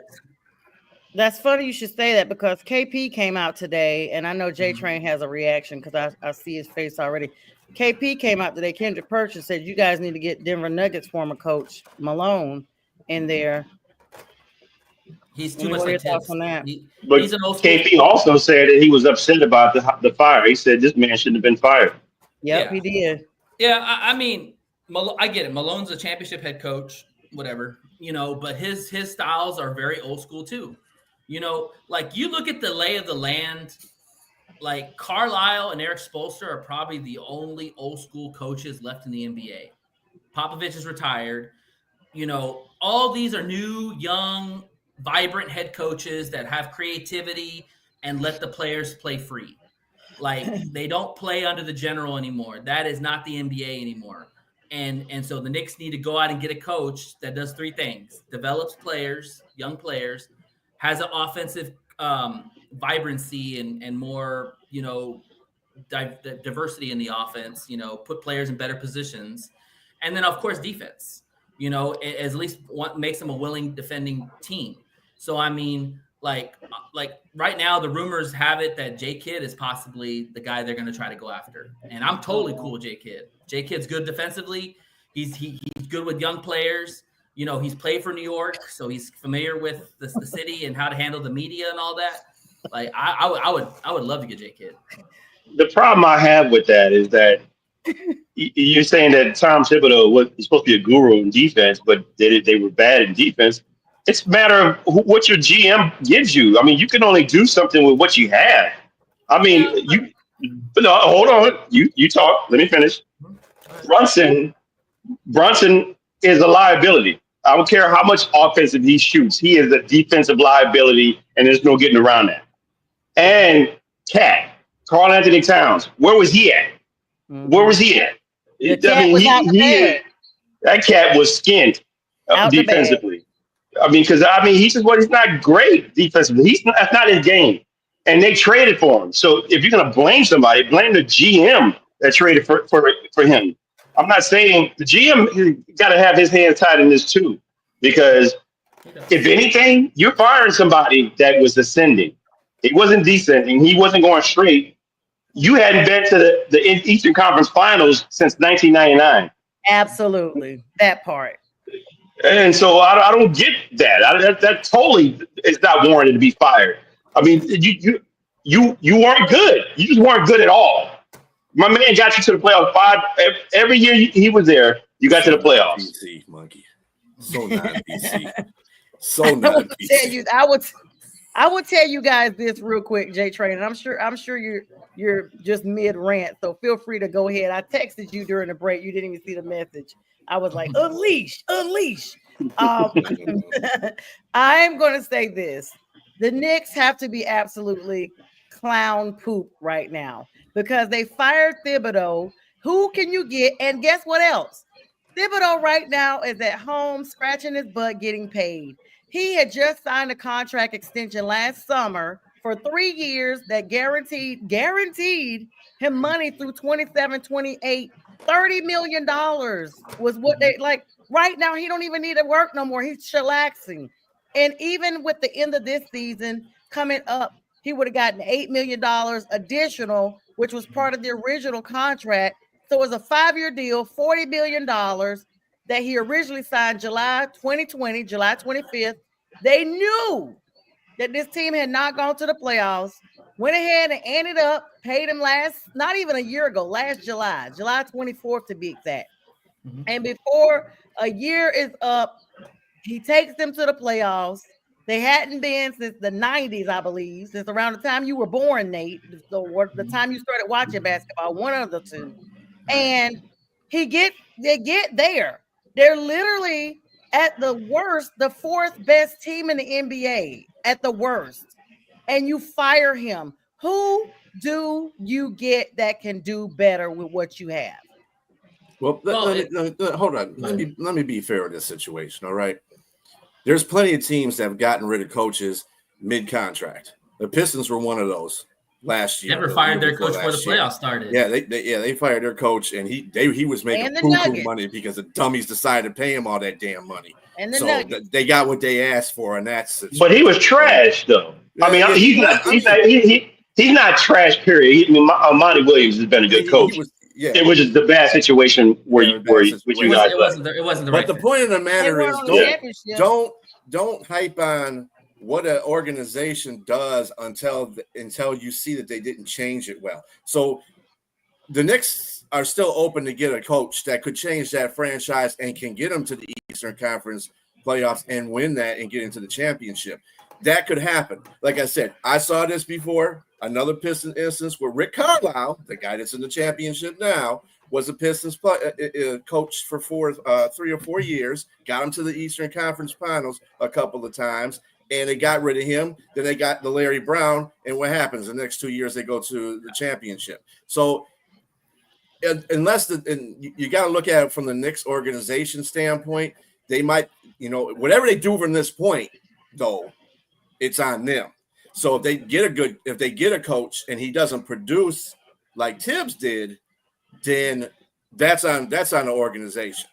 that's funny you should say that because KP came out today, and I know J-Train has a reaction because I see his face already. KP came out today. Kendrick Perkins said, you guys need to get Denver Nuggets former coach Malone in there. He's too much like Tibbs. But KP also said that he was upset about the fire. He said this man shouldn't have been fired. Yep, he did. Yeah, I mean, I get it. Malone's a championship head coach, whatever, but his styles are very old school too. Like you look at the lay of the land, like Carlisle and Eric Spoelstra are probably the only old school coaches left in the NBA. Popovich is retired. All these are new, young, vibrant head coaches that have creativity and let the players play free. Like they don't play under the general anymore. That is not the NBA anymore. And so the Knicks need to go out and get a coach that does 3 things: develops players, young players, has an offensive vibrancy and more, diversity in the offense, put players in better positions. And then, of course, defense, at least makes them a willing defending team. So, I mean, like right now, the rumors have it that J Kidd is possibly the guy they're going to try to go after. And I'm totally cool with J Kidd. J Kidd's good defensively. He's good with young players. He's played for New York, so he's familiar with the city and how to handle the media and all that. Like I would love to get J Kidd. The problem I have with that is that you're saying that Tom Thibodeau was supposed to be a guru in defense, but they were bad in defense. It's a matter of what your GM gives you. I mean, you can only do something with what you have. I mean, no, hold on. You talk. Let me finish. Brunson is a liability. I don't care how much offensive he shoots. He is a defensive liability, and there's no getting around that. And Karl Anthony Towns, where was he at? Where was he at? The cat was out the bag. That cat was skinned Out the bag. defensively. He's not great defensively. That's not his game. And they traded for him. So if you're gonna blame somebody, blame the GM that traded for him. I'm not saying the GM got to have his hands tied in this too, because if anything, you're firing somebody that was ascending. He wasn't descending. He wasn't going straight. You hadn't been to the Eastern Conference Finals since 1999. Absolutely, that part. And so I don't get that. That totally is not warranted to be fired. I mean, you weren't good. You just weren't good at all. My man got you to the playoffs every year he was there. You got to the playoffs. PC monkey, so not PC, so not PC. I would tell you guys this real quick, J Train, and I'm sure you're just mid rant, so feel free to go ahead. I texted you during the break. You didn't even see the message. I was like, unleash. I'm going to say this. The Knicks have to be absolutely clown poop right now because they fired Thibodeau. Who can you get? And guess what else? Thibodeau right now is at home scratching his butt getting paid. He had just signed a contract extension last summer for 3 years that guaranteed him money through 27, 28. $30 million was what they like. Right now, he don't even need to work no more. He's chillaxing. And even with the end of this season coming up, he would have gotten $8 million additional, which was part of the original contract. So it was a 5-year deal, $40 million that he originally signed July 2020, July 25th. They knew that this team had not gone to the playoffs. Went ahead and ended up, paid him not even a year ago, last July 24th to be exact. Mm-hmm. And before a year is up, he takes them to the playoffs. They hadn't been since the 90s, I believe, since around the time you were born, Nate. So the time you started watching basketball, one of the two. And they get there. They're literally at the worst, the 4th best team in the NBA at the worst. And you fire him. Who do you get that can do better with what you have? Well, hold on. Let me be fair in this situation. All right. There's plenty of teams that have gotten rid of coaches mid-contract. The Pistons were one of those last year. Never fired their coach before the playoffs started. Yeah, they fired their coach, and he was making poo-poo money because the dummies decided to pay him all that damn money. And they got what they asked for, and that's it. But he was trash, though. He's not trash. Period. Monty Williams has been a good coach. It was just the bad situation where you guys. It wasn't the right. But the point of the matter is, don't hype on what an organization does until you see that they didn't change it well. So the Knicks are still open to get a coach that could change that franchise and can get them to the Eastern Conference playoffs and win that and get into the championship. That could happen. Like I said, I saw this before. Another Pistons instance where Rick Carlisle, the guy that's in the championship now, was a Pistons coach for 3 or 4 years, got him to the Eastern Conference Finals a couple of times, and they got rid of him. Then they got the Larry Brown, and what happens? The next 2 years, they go to the championship. So unless you got to look at it from the Knicks organization standpoint, they might, whatever they do from this point, though, it's on them. So if they get a coach and he doesn't produce like Tibbs did, then that's on the organization.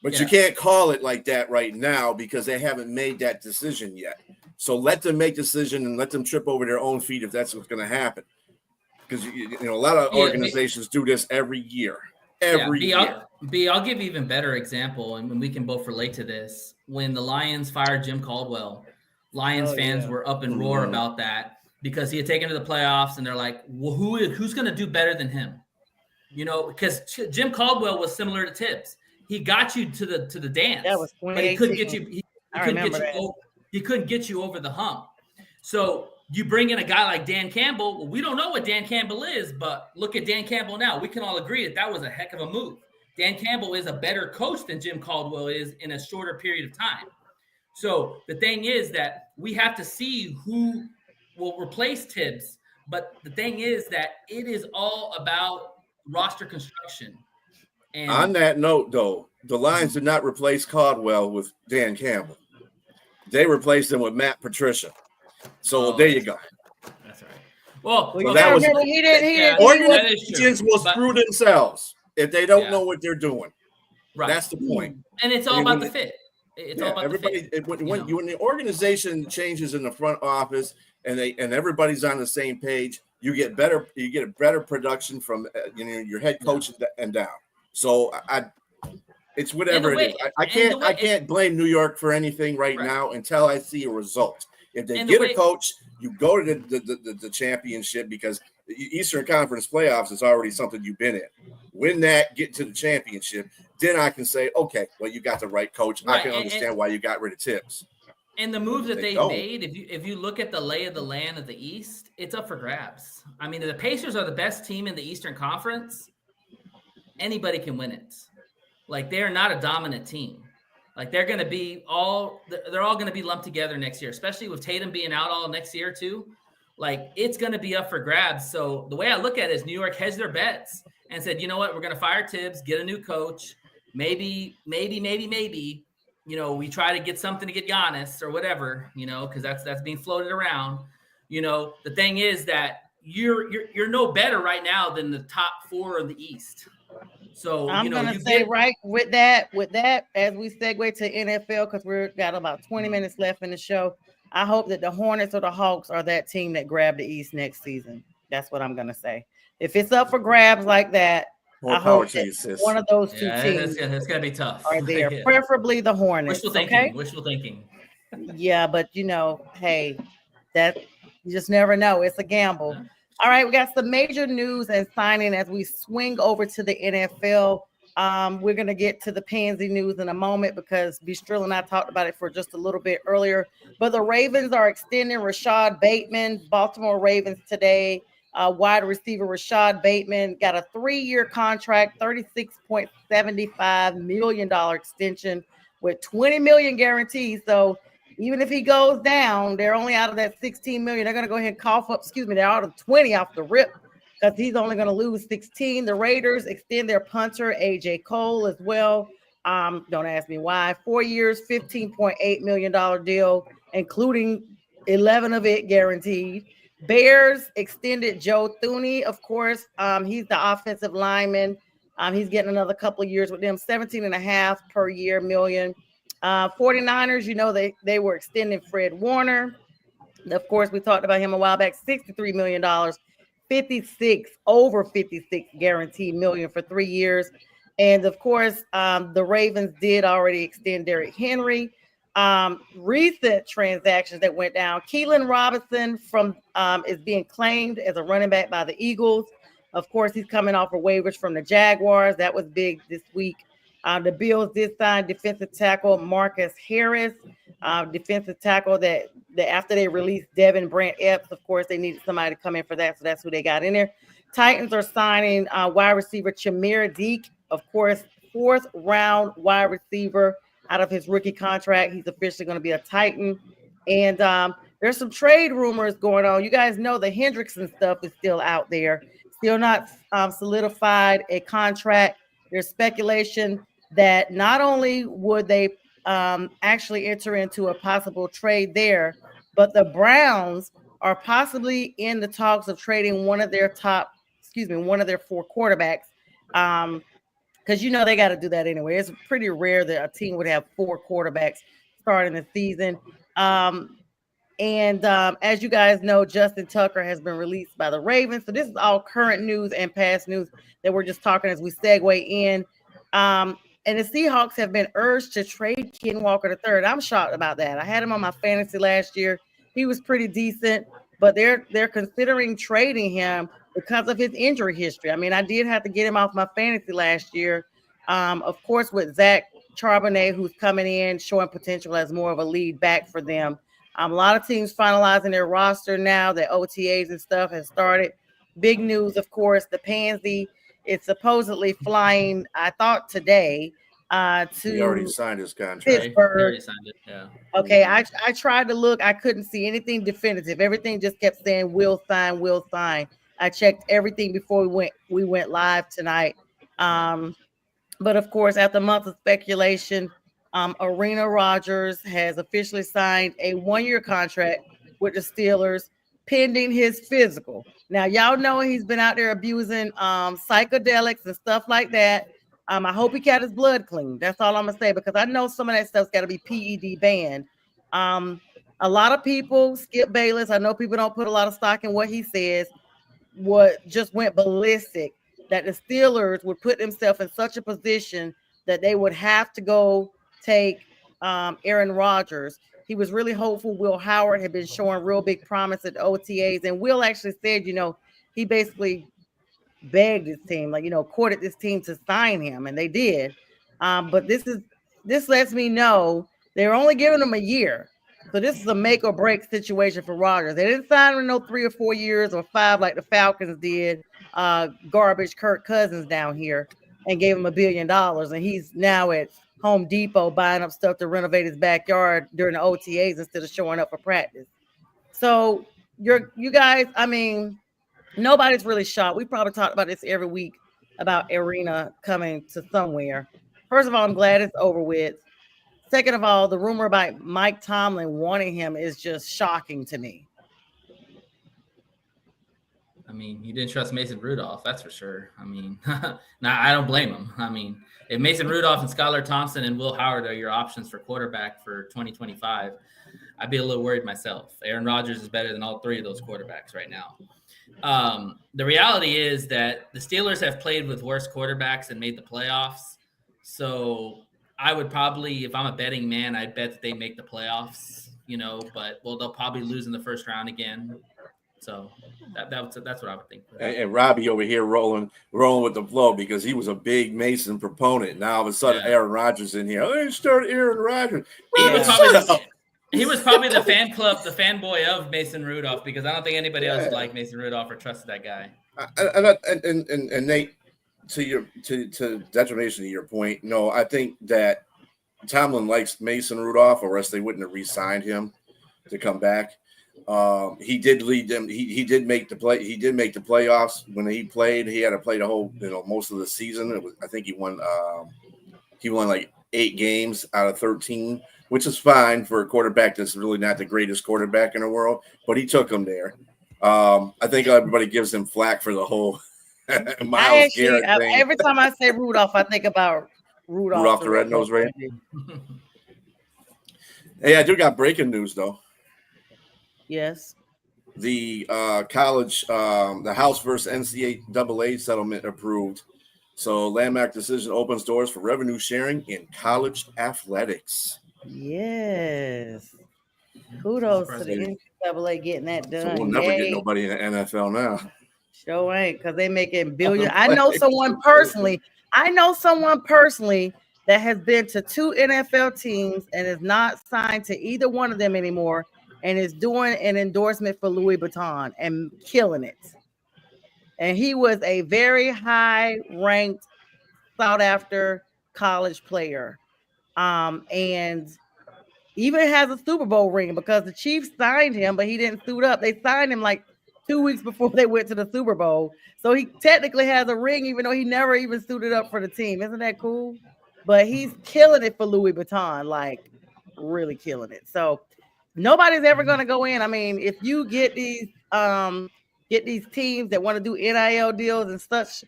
But you can't call it like that right now because they haven't made that decision yet. So let them make decision and let them trip over their own feet if that's what's going to happen. Because a lot of organizations do this every year. Every year. I'll give you even better example, and we can both relate to this. When the Lions fired Jim Caldwell, Lions fans were up and roar about that because he had taken to the playoffs, and they're like, well, who's going to do better than him? Because Jim Caldwell was similar to Tibbs. He got you to the dance, that was but he couldn't get you. He couldn't get you over the hump. So you bring in a guy like Dan Campbell. Well, we don't know what Dan Campbell is, but look at Dan Campbell now. We can all agree that was a heck of a move. Dan Campbell is a better coach than Jim Caldwell is in a shorter period of time. So the thing is that we have to see who will replace Tibbs. But the thing is that it is all about roster construction. And on that note, though, the Lions did not replace Caldwell with Dan Campbell. They replaced him with Matt Patricia. So there you go. That's right. Well, you that gotta was remember he didn't. organizations will screw themselves if they don't know what they're doing. Right. That's the point. And it's all about the fit. It's all about everybody. the fit. When the organization changes in the front office and everybody's on the same page, you get a better production from your head coach and down. So it's whatever it is. I can't blame New York for anything right now until I see a result. If they get a coach, you go to the championship, because the Eastern Conference playoffs is already something you've been in. Win that, get to the championship, then I can say, okay, well, you got the right coach. I can understand why you got rid of Tibbs. And the moves that they made, if you look at the lay of the land of the East, it's up for grabs. I mean, the Pacers are the best team in the Eastern Conference. Anybody can win it. Like, they're not a dominant team. Like, they're all going to be lumped together next year, especially with Tatum being out all next year too. Like, it's going to be up for grabs. So the way I look at it is New York hedged their bets and said, you know what, we're going to fire Tibbs, get a new coach. Maybe, we try to get something to get Giannis or whatever, because that's being floated around. The thing is that you're no better right now than the top 4 of the East. So I'm gonna say right with that, as we segue to NFL, because we've got about 20 minutes left in the show. I hope that the Hornets or the Hawks are that team that grab the East next season. That's what I'm gonna say. If it's up for grabs like that, I hope that one of those two teams. It's gonna be tough. Are there? Preferably the Hornets. Wishful thinking. Yeah, but hey, that you just never know. It's a gamble. All right, we got some major news and signing as we swing over to the NFL. We're going to get to the pansy news in a moment because Bistril and I talked about it for just a little bit earlier. But the Ravens are extending Rashad Bateman. Baltimore Ravens today, wide receiver Rashad Bateman got a 3-year contract, $36.75 million extension with $20 million guaranteed. So even if he goes down, they're only out of that $16 million. They're going to go ahead and cough up, they're out of 20 off the rip because he's only going to lose 16. The Raiders extend their punter, A.J. Cole, as well. Don't ask me why. 4 years, $15.8 million deal, including 11 of it guaranteed. Bears extended Joe Thuney, of course. He's the offensive lineman. He's getting another couple of years with them, 17.5 per year million. 49ers, they were extending Fred Warner. Of course, we talked about him a while back, $63 million, over 56 guaranteed million for 3 years. And of course, the Ravens did already extend Derrick Henry. Recent transactions that went down. Keelan Robinson is being claimed as a running back by the Eagles. Of course, he's coming off of waivers from the Jaguars. That was big this week. The Bills did sign defensive tackle Marcus Harris, defensive tackle that after they released Devin Brant Epps, of course, they needed somebody to come in for that, so that's who they got in there. Titans are signing wide receiver Chimere Deke, of course, 4th round wide receiver out of his rookie contract. He's officially going to be a Titan. And there's some trade rumors going on. You guys know the Hendrickson stuff is still out there, still not solidified a contract. There's speculation that not only would they actually enter into a possible trade there, but the Browns are possibly in the talks of trading one of their 4 quarterbacks. Because they got to do that anyway. It's pretty rare that a team would have 4 quarterbacks starting the season. As you guys know, Justin Tucker has been released by the Ravens. So this is all current news and past news that we're just talking as we segue in. And the Seahawks have been urged to trade Ken Walker III. I'm shocked about that. I had him on my fantasy last year. He was pretty decent, but they're considering trading him because of his injury history. I mean, I did have to get him off my fantasy last year. Of course, with Zach Charbonnet, who's coming in, showing potential as more of a lead back for them. A lot of teams finalizing their roster now. The OTAs and stuff has started. Big news, of course, the Pansy. It's supposedly flying, I thought today, to he already signed his contract. Pittsburgh. He already signed it, yeah. Okay, I tried to look. I couldn't see anything definitive. Everything just kept saying will sign. I checked everything before we went live tonight. But of course, after months of speculation, Arena Rodgers has officially signed a 1-year contract with the Steelers pending his physical. Now, y'all know he's been out there abusing psychedelics and stuff like that. I hope he got his blood clean. That's all I'm gonna say, because I know some of that stuff's got to be PED banned. A lot of people, Skip Bayless, I know people don't put a lot of stock in what he says, what just went ballistic, that the Steelers would put themselves in such a position that they would have to go take Aaron Rodgers. He was really hopeful. Will Howard had been showing real big promise at the OTAs, and Will actually said, he basically begged his team, courted this team to sign him, and they did. But this lets me know they're only giving him a year. So this is a make or break situation for Rodgers. They didn't sign him no 3 or 4 years or 5 like the Falcons did. Garbage Kirk Cousins down here and gave him $1 billion, and he's now at Home Depot buying up stuff to renovate his backyard during the OTAs instead of showing up for practice. So you guys, I mean, nobody's really shocked. We probably talk about this every week about Arena coming to somewhere. First of all, I'm glad it's over with. Second of all, the rumor about Mike Tomlin wanting him is just shocking to me. I mean, he didn't trust Mason Rudolph, that's for sure. I mean, I don't blame him. I mean, if Mason Rudolph and Skylar Thompson and Will Howard are your options for quarterback for 2025, I'd be a little worried myself. Aaron Rodgers is better than all 3 of those quarterbacks right now. The reality is that the Steelers have played with worse quarterbacks and made the playoffs. So I would probably, if I'm a betting man, I'd bet that they make the playoffs, but they'll probably lose in the first round again. So that's what I would think. And Robbie over here rolling with the flow because he was a big Mason proponent. Now all of a sudden, Aaron Rodgers in here. They started Aaron Rodgers. He was probably the fanboy of Mason Rudolph, because I don't think anybody else liked Mason Rudolph or trusted that guy. And Nate, to detriment to your point, no, I think that Tomlin likes Mason Rudolph, or else they wouldn't have re-signed him to come back. He did lead them. He did make the play. He did make the playoffs when he played. He had to play the whole, most of the season. I think he won like 8 games out of 13, which is fine for a quarterback that's really not the greatest quarterback in the world. But he took him there. I think everybody gives him flack for the whole Myles Garrett thing. Every time I say Rudolph, I think about Rudolph the Red-Nosed Reindeer. Hey, I do got breaking news though. Yes. The college, the House versus NCAA settlement approved. So landmark decision opens doors for revenue sharing in college athletics. Yes. Kudos to the NCAA getting that done. So we'll never get nobody in the NFL now. Sure ain't, because they making billions. I know someone personally that has been to 2 NFL teams and is not signed to either one of them anymore, and is doing an endorsement for Louis Vuitton and killing it. And he was a very high-ranked, sought-after college player. And even has a Super Bowl ring because the Chiefs signed him, but he didn't suit up. They signed him like 2 weeks before they went to the Super Bowl. So he technically has a ring, even though he never even suited up for the team. Isn't that cool? But he's killing it for Louis Vuitton, like really killing it. So nobody's ever going to go in. I mean, if you get these teams that want to do NIL deals and such,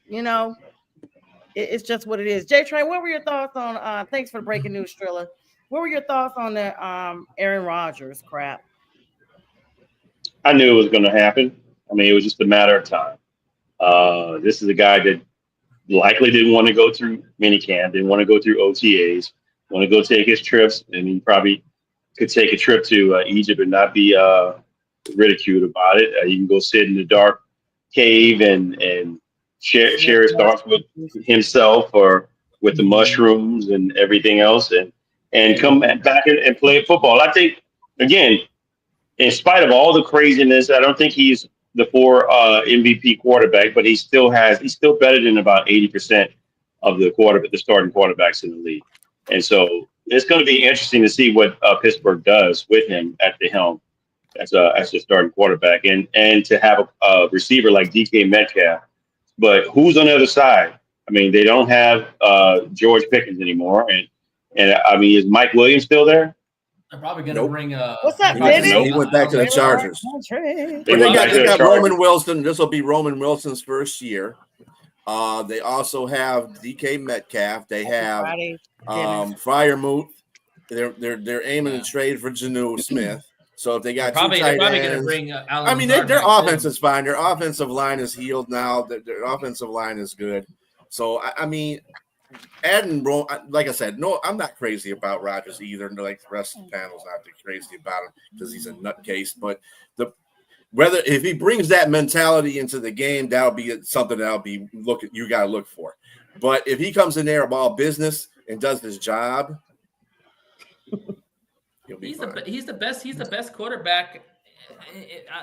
it's just what it is. J-Train, what were your thoughts on, thanks for the breaking news, Strilla. What were your thoughts on the Aaron Rodgers crap? I knew it was going to happen. I mean, it was just a matter of time. This is a guy that likely didn't want to go through minicamp, didn't want to go through OTAs, want to go take his trips, and he probably could take a trip to Egypt and not be ridiculed about it. He can go sit in the dark cave and share his thoughts with himself or with the mushrooms and everything else, and come back and play football. I think, again, in spite of all the craziness, I don't think he's the 4 MVP quarterback, but he still better than about 80% of the starting quarterbacks in the league. And so it's going to be interesting to see what Pittsburgh does with him at the helm. as your starting quarterback, and to have a receiver like DK Metcalf. But who's on the other side? I mean, they don't have George Pickens anymore, and I mean, is Mike Williams still there? They're probably going to bring What's up, Dennis? Dennis? He went back to the Chargers. They But went back to they the got Chargers. Roman Wilson. This will be Roman Wilson's first year. They also have DK Metcalf. They have Fryermuth. They're aiming to trade for Geno Smith. So if they got they're probably going to bring I mean, their offense is fine. Their offensive line is healed now. Their offensive line is good. So I mean, adding, like I said, no, I'm not crazy about Rodgers either. Like the rest of the panel's not too crazy about him because he's a nutcase. But whether if he brings that mentality into the game, that'll be something you got to look for. But if he comes in there about business and does his job, he's the best quarterback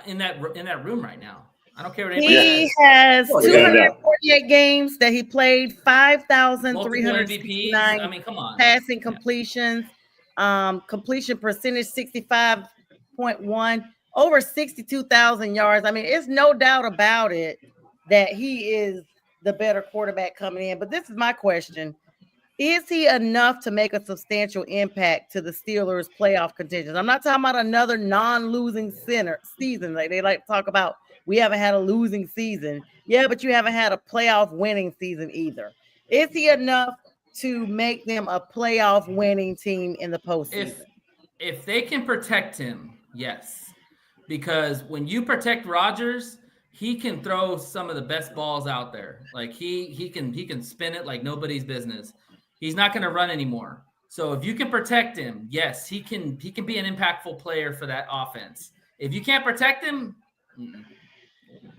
in that room right now. I don't care what anybody has 248 games that he played, 5,369 I mean, come on. Passing completions, completion percentage 65.1, over 62,000 yards. I mean, it's no doubt about it that he is the better quarterback coming in. But this is my question. Is he enough to make a substantial impact to the Steelers' playoff contention? I'm not talking about another non-losing season. Like they like to talk about, we haven't had a losing season. Yeah, but you haven't had a playoff winning season either. Is he enough to make them a playoff winning team in the postseason? If they can protect him, yes. Because when you protect Rodgers, he can throw some of the best balls out there. Like he can spin it like nobody's business. He's not going to run anymore. So if you can protect him, yes, he can be an impactful player for that offense. If you can't protect him,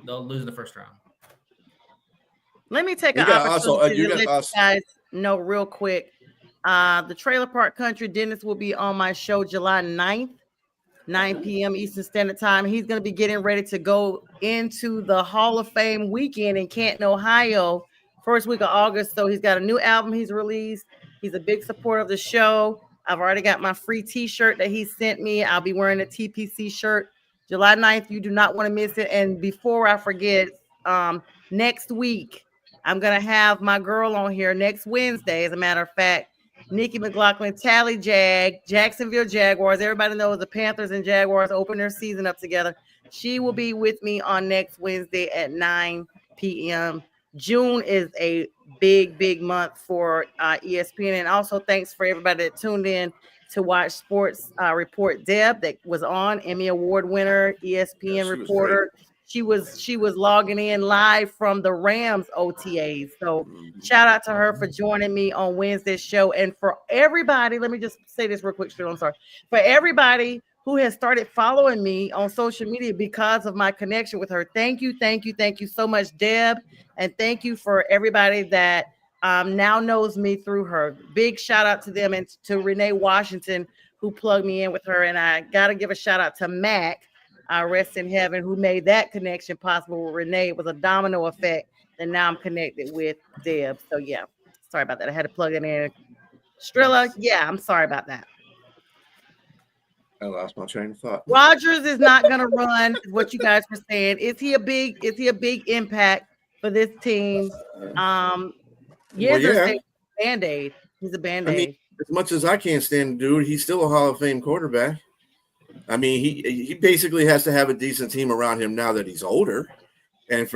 they'll lose in the first round. Let me take an opportunity to let you guys know real quick. The Trailer Park Country, Dennis will be on my show July 9th, 9 p.m. Eastern Standard Time. He's going to be getting ready to go into the Hall of Fame weekend in Canton, Ohio, first week of August. So he's got a new album he's released. He's a big supporter of the show. I've already got my free t-shirt that he sent me. I'll be wearing a TPC shirt July 9th. You do not want to miss it. And before I forget, next week, I'm going to have my girl on here next Wednesday. As a matter of fact, Nikki McLaughlin, Tally Jacksonville Jaguars. Everybody knows the Panthers and Jaguars open their season up together. She will be with me on next Wednesday at 9 p.m. June is a big month for ESPN. And also thanks for everybody that tuned in to watch Sports Report. Deb, that was on, Emmy Award winner, ESPN reporter. She was logging in live from the Rams OTAs. So shout out to her for joining me on Wednesday's show. And for everybody, let me just say this real quick, I'm sorry. For everybody who has started following me on social media because of my connection with her, thank you so much, Deb. And thank you for everybody that now knows me through her. Big shout out to them and to Renee Washington, who plugged me in with her. And I got to give a shout out to Mac, rest in heaven, who made that connection possible with Renee. It was a domino effect. And now I'm connected with Deb. So, yeah, sorry about that. I had to plug it in. Strilla, yeah, I'm sorry about that. I lost my train of thought. Rodgers is not going to run, what you guys were saying. Is he a big impact for this team? Band-Aid. He's a Band-Aid. I mean, as much as I can't stand the dude, he's still a Hall of Fame quarterback. I mean, he basically has to have a decent team around him now that he's older. And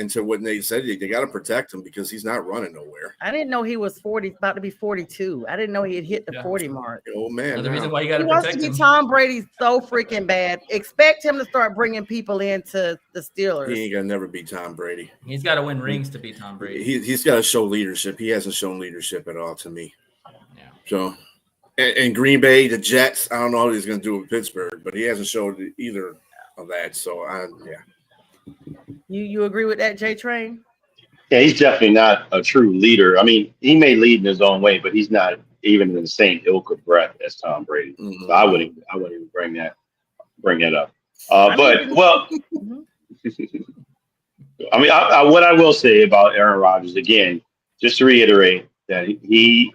to what Nate said, they got to protect him because he's not running nowhere. I didn't know he was 40, about to be 42. I didn't know he had hit the 40 mark. Oh man, the reason why you got to protect him. He wants to be Tom Brady so freaking bad. Expect him to start bringing people into the Steelers. He ain't gonna never be Tom Brady. He's got to win rings to be Tom Brady. He's got to show leadership. He hasn't shown leadership at all to me. Yeah. So, and Green Bay, the Jets, I don't know what he's gonna do with Pittsburgh, but he hasn't showed either of that. So, yeah. You agree with that, J Train? Yeah, he's definitely not a true leader. I mean, he may lead in his own way, but he's not even in the same ilk of breath as Tom Brady. Mm-hmm. So I wouldn't even bring that up. I mean, what I will say about Aaron Rodgers, again, just to reiterate that he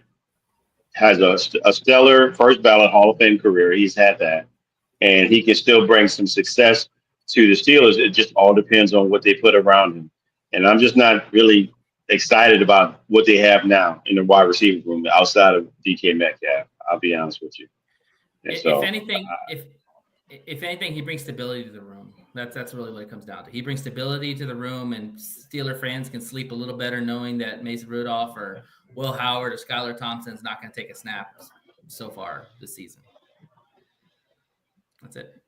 has a stellar first ballot Hall of Fame career. He's had that. and he can still bring some success to the Steelers. It just all depends on what they put around him. And I'm just not really excited about what they have now in the wide receiver room outside of DK Metcalf. I'll be honest with you. And so, if anything, he brings stability to the room. That's really what it comes down to. He brings stability to the room, and Steeler fans can sleep a little better knowing that Mason Rudolph or Will Howard or Skylar Thompson is not going to take a snap so far this season. That's it.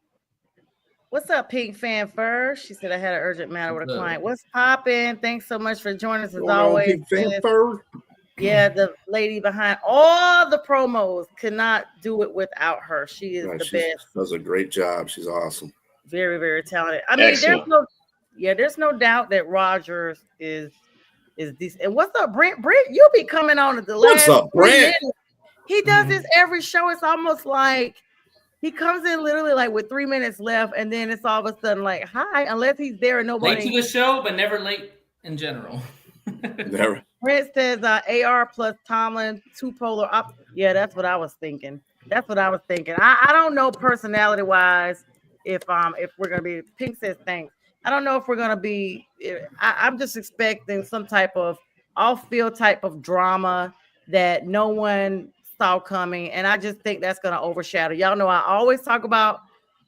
What's up, Pink Fan First? She said I had an urgent matter with a client. What's popping? Thanks so much for joining us as always. Pink Fan First. Yeah, the lady behind all the promos cannot do it without her. She is the best. Does a great job. She's awesome. Very, very talented. I mean, there's no doubt that Rodgers is decent. And what's up, Brent? Brent, you'll be coming on at the last. What's up, Brent? He does this every show. It's almost like he comes in literally like with 3 minutes left, and then it's all of a sudden like, hi, unless he's there and nobody. Late to the show, but never late in general. Never. Brent says AR plus Tomlin, two polar up. Yeah, that's what I was thinking. I don't know personality wise if we're gonna be. Pink says thanks. I don't know if we're gonna be. I'm just expecting some type of off-field type of drama that no one saw coming, and I just think that's gonna overshadow. Y'all know I always talk about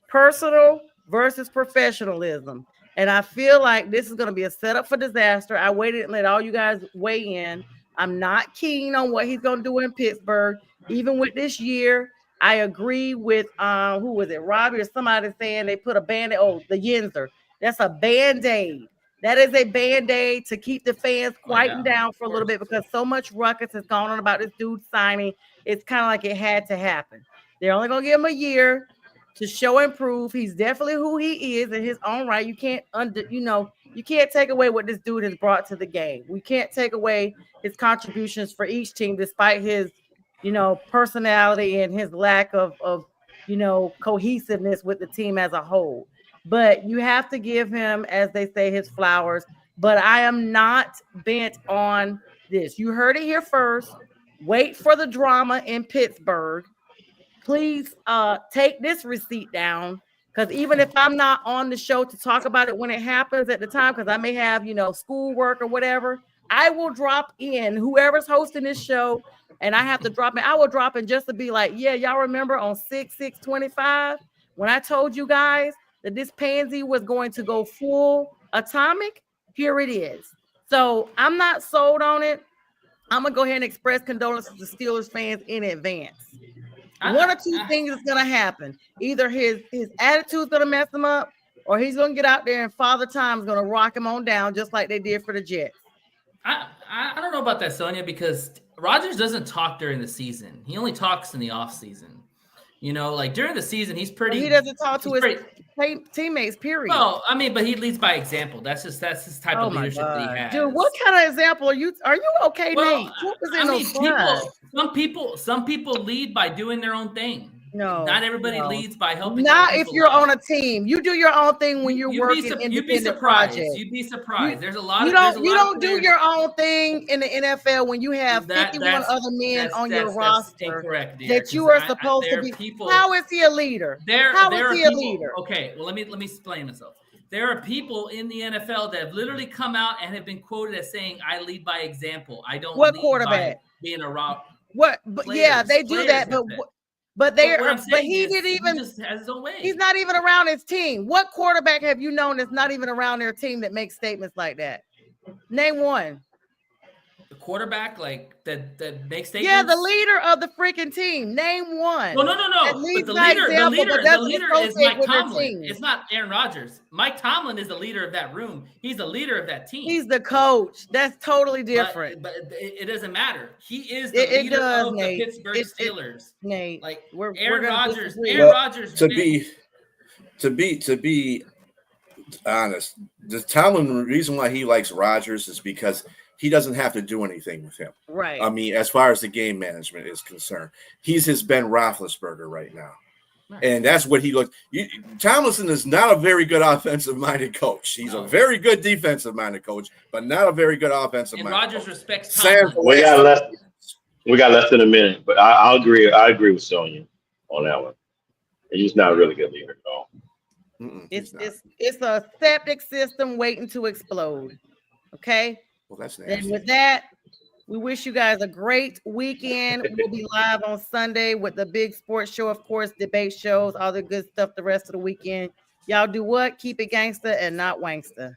personal versus professionalism. And I feel like this is going to be a setup for disaster. I waited and let all you guys weigh in. I'm not keen on what he's going to do in Pittsburgh. Even with this year, I agree with, who was it, Robbie or somebody saying they put a Band-Aid. Oh, the Yinzer. That's a Band-Aid. That is a Band-Aid to keep the fans quieting down for a little bit because so much ruckus has gone on about this dude signing. It's kind of like it had to happen. They're only going to give him a year to show and prove he's definitely who he is in his own right. You can't you can't take away what this dude has brought to the game. We can't take away his contributions for each team, despite his, personality and his lack of cohesiveness with the team as a whole. But you have to give him, as they say, his flowers. But I am not bent on this. You heard it here first. Wait for the drama in Pittsburgh. Please take this receipt down, because even if I'm not on the show to talk about it when it happens at the time, because I may have, schoolwork or whatever, I will drop in whoever's hosting this show, and I have to drop in. I will drop in just to be like, yeah, y'all remember on 6/6/25 when I told you guys that this pansy was going to go full atomic? Here it is. So I'm not sold on it. I'm going to go ahead and express condolences to Steelers fans in advance. One or two things is going to happen. Either his attitude is going to mess him up, or he's going to get out there and Father Time's going to rock him on down just like they did for the Jets. I don't know about that, Sonia, because Rodgers doesn't talk during the season. He only talks in the offseason. Like during the season, he's pretty. He doesn't talk to his teammates, period. Well, I mean, but he leads by example. That's his type of leadership that he has. Dude, what kind of example are you okay, Nate? Some people lead by doing their own thing. No, not everybody leads by helping. Not if you're on a team. You do your own thing when you're working independent You'd be surprised. projects. You'd be surprised. There's a lot. You don't do your own thing in the NFL when you have 51 other men on your roster. Incorrect, dear, that you are supposed to be. How is he a leader? How is he a leader? Okay, well let me explain myself. There are people in the NFL that have literally come out and have been quoted as saying, "I lead by example. I don't." What lead quarterback? By being a route. What? Yeah, they do that, but he didn't even. He just has his own way. He's not even around his team. What quarterback have you known that's not even around their team that makes statements like that? Name one. The quarterback, like that makes statements. Yeah, the leader of the freaking team. Name one. Well, no. But the leader is Mike Tomlin. It's not Aaron Rodgers. Mike Tomlin is the leader of that room. He's the leader of that team. He's the coach. That's totally different. But it doesn't matter. He is the leader of the Pittsburgh Steelers. Nate, like Aaron Rodgers. To be honest, the Tomlin reason why he likes Rodgers is because he doesn't have to do anything with him. Right. I mean, as far as the game management is concerned, he's his Ben Roethlisberger right now. Right. And that's what he looks. Tomlinson is not a very good offensive-minded coach. He's a very good defensive-minded coach, but not a very good offensive-minded coach. And Rodgers respects Tomlin. We got less than a minute, but I'll agree. I agree with Sonia on that one. He's not a really good leader at all. It's a septic system waiting to explode. Okay. Well, that's And nasty. with that, we wish you guys a great weekend. We'll be live on Sunday with the big sports show, of course, debate shows, all the good stuff the rest of the weekend. Y'all do what? Keep it gangster and not wankster.